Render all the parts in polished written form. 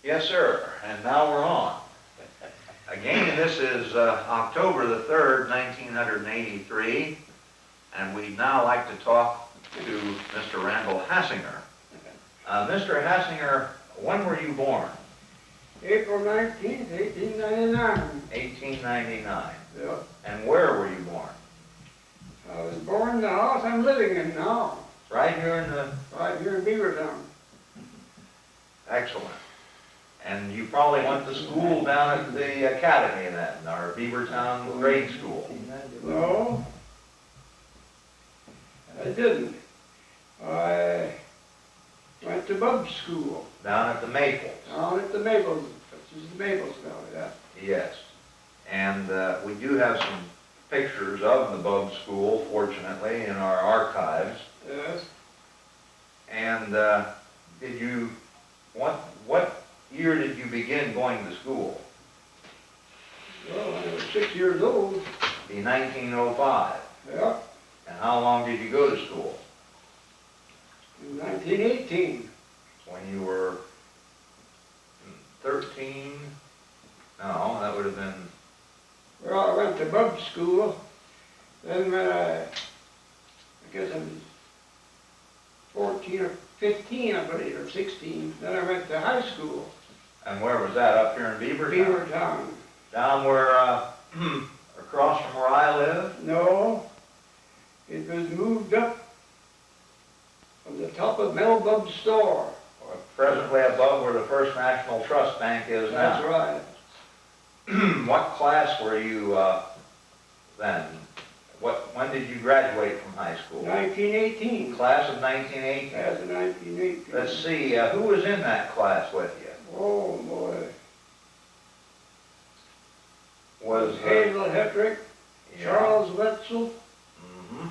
Yes, sir. And now we're on. Again, this is October the 3rd, 1983, and we'd now like to talk to Mr. Randall Hassinger. Mr. Hassinger, when were you born? April 19th, 1899. 1899. Yeah. And where were you born? I was born in the house I'm living in now. Right here in the... Right here in Beavertown. Excellent. And you probably went to school down at the academy then, or Beavertown grade school. No, I didn't. I went to Bub School. Down at the Maples. Down at the Maples, which is the Maples Valley, yeah. Yes. And we do have some pictures of the Bub School, fortunately, in our archives. Yes. And did you, what year did you begin going to school? Well, when I was 6 years old. Be 1905. Yeah. And how long did you go to school? In 1918. When you were 13? No, that would have been... Well, I went to Bub School. Then when I guess I was 14 or 15, I believe, or 16. Then I went to high school. And where was that? Up here in Beavertown? Beavertown. Down where, across from where I live? No, it was moved up from the top of Mel Bub's store. Or presently above where the First National Trust Bank is now. That's right. What class were you then? When did you graduate from high school? 1918. Class of 1918. Class of 1918. Let's see, who was in that class with you? Oh, boy. Was Hazel Hetrick, yeah. Charles Wetzel, Mm-hmm.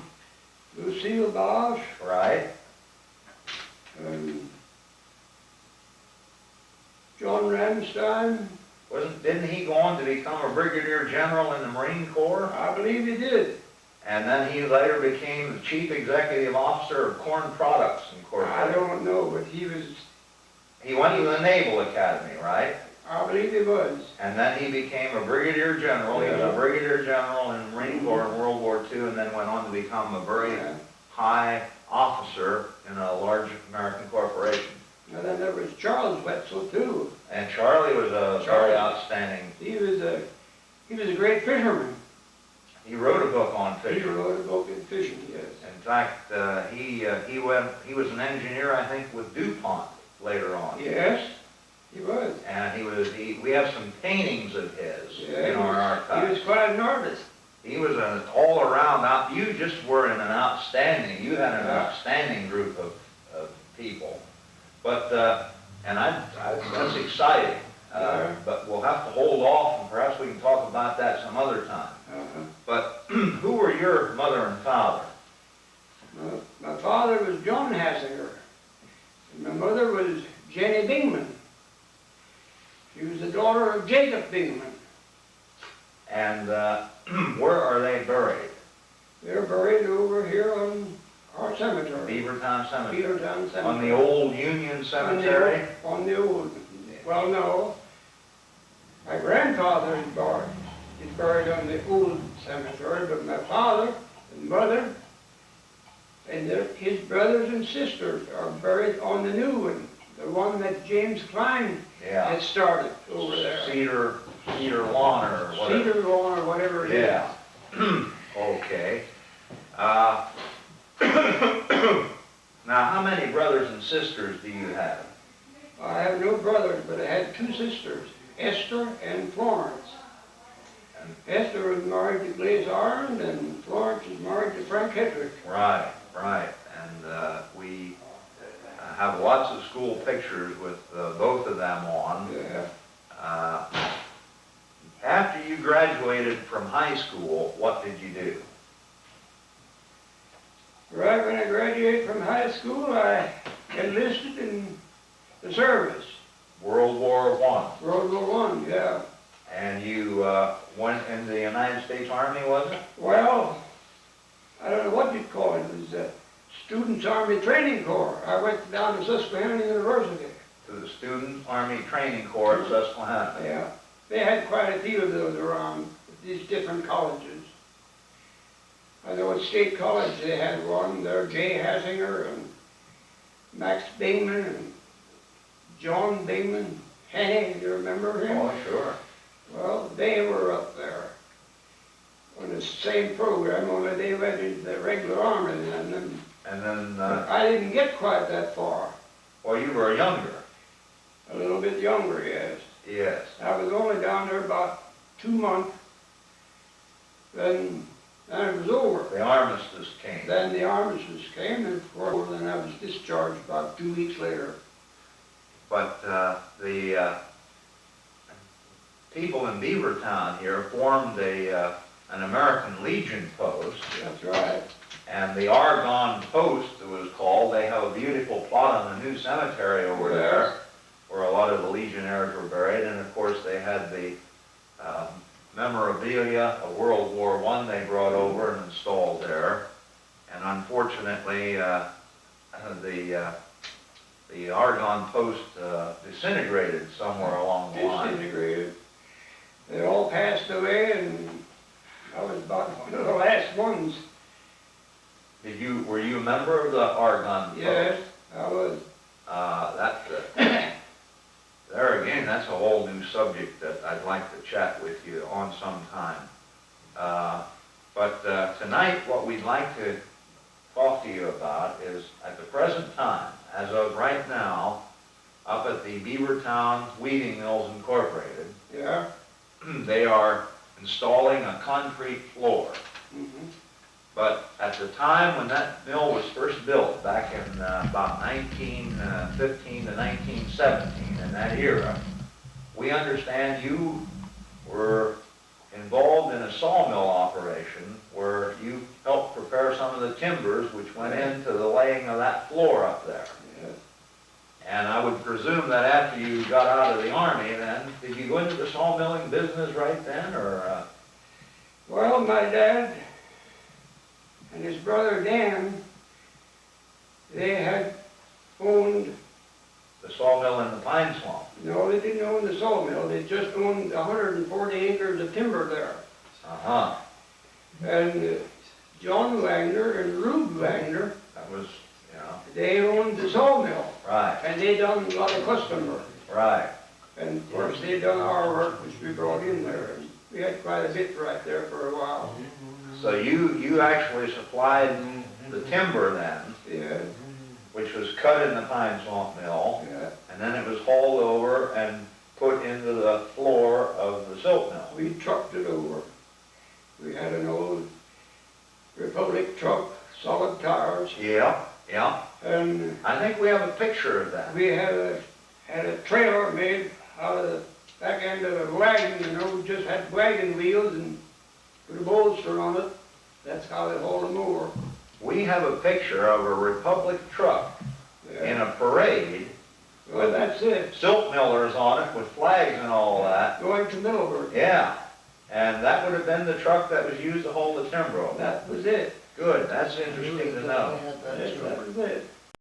Lucille Bosch, Right. John Ramstein. Didn't he go on to become a brigadier general in the Marine Corps? I believe he did. And then he later became the chief executive officer of Corn Products Incorporated. I don't know, but he went to the Naval Academy, right? I believe he was. And then he became a brigadier general. Yeah. He was a brigadier general in the Marine Corps in World War II, and then went on to become a very high officer in a large American corporation. And then there was Charles Wetzel, too. And Charlie was a very outstanding... He was a great fisherman. He wrote a book on fishing. He wrote a book on fishing, yes. In fact, he was an engineer, I think, with DuPont later on. Yes, he was. And we have some paintings of his in our archives. He was quite an artist. He was an all-around, you just were in an outstanding, you had an outstanding group of people. But, that's exciting. But we'll have to hold off, and perhaps we can talk about that some other time. But who were your mother and father? My father was John Hassinger. And my mother was Jenny Bingman. She was the daughter of Jacob Bingman. And where are they buried? They're buried over here on our cemetery. Beavertown Cemetery? Beavertown Cemetery. On the old Union Cemetery? On the old. Well, no. My grandfather is buried. He's buried on the old cemetery, but my father and mother and his brothers and sisters are buried on the new one, the one that James Klein had started over there. Cedar Lawn or whatever. Cedar Lawn or whatever it is. Yeah. Okay. Now, how many brothers and sisters do you have? I have no brothers, but I had two sisters, Esther and Florence. Esther was married to Glaze Arnd, and Florence was married to Frank Hetrick. Right. And we have lots of school pictures with both of them on. Yeah. After you graduated from high school, what did you do? Right when I graduated from high school, I enlisted in the service. World War I. World War I, yeah. And you went in the United States Army, was it? Well, I don't know what you'd call it. It was Students' Army Training Corps. I went down to Susquehanna University. to the Student Army Training Corps at Susquehanna. Yeah, they had quite a few of those around these different colleges. I know at State College they had one there, Jay Hassinger and Max Bingman and John Bingman. Henny, you remember him? Oh, sure. Well, they were up there on the same program, only they went into the regular army then. And then, I didn't get quite that far. well, you were younger. A little bit younger, yes. Yes. I was only down there about 2 months. Then it was over. The armistice came. Then the armistice came, and then I was discharged about 2 weeks later. But the people in Beavertown here formed an American Legion post. That's right. And the Argonne Post, it was called. They have a beautiful plot on the new cemetery over there, where a lot of the legionnaires were buried. And of course they had the memorabilia of World War I they brought over and installed there. And unfortunately, the Argonne Post disintegrated somewhere along the line. Disintegrated. They all passed away, and I was about one of the last ones. Were you a member of the Argonne Post? Yes, I was. There again, that's a whole new subject that I'd like to chat with you on sometime. But tonight, what we'd like to talk to you about is, at the present time, as of right now, up at the Beavertown Weeding Mills Incorporated, Yeah. they are installing a concrete floor. Mm-hmm. But at the time when that mill was first built, back in about 1915 to 1917, in that era, we understand you were involved in a sawmill operation where you helped prepare some of the timbers which went into the laying of that floor up there. Yes. And I would presume that after you got out of the Army then, did you go into the sawmilling business right then, or? Well, my dad and his brother Dan, they had owned, The sawmill in the Pine Swamp? no, they didn't own the sawmill, they just owned 140 acres of timber there. Uh-huh. And John Wagner and Rube Wagner, That was, you know, they owned the sawmill, right, and they done a lot of custom work. right. And of course, they done our work, which we brought in there. And we had quite a bit right there for a while. So you actually supplied the timber then, Yeah, which was cut in the Pine Swamp Mill, yeah. and then it was hauled over and put into the floor of the silk mill. We trucked it over. We had an old Republic truck, solid tires, Yeah, yeah. and I think we have a picture of that. we had a trailer made out of the back end of a wagon, you know, just had wagon wheels and put a bolster on it. That's how they hauled them over. We have a picture of a Republic truck Yeah. in a parade, Well, that's it. silk millers on it with flags and all that. Going to Middleburg. Yeah, and that would have been the truck that was used to hold the timber over. That was it. Good, that's interesting to know. That was it.